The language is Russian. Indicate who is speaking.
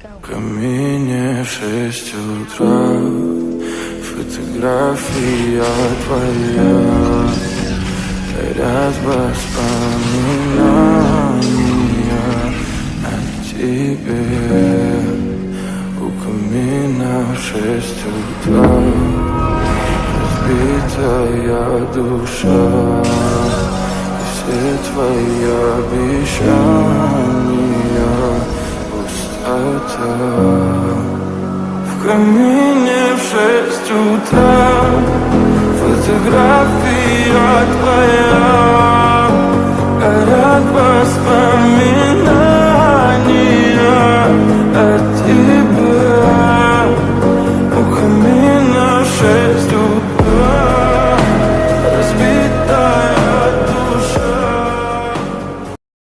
Speaker 1: В камине в 6 утра, фотография твоя, ряд воспоминания о тебе. У камина в 6 утра, разбитая душа, и все твои обещания пустота. В камине в 6 утра, фотография твоя, горят воспоминания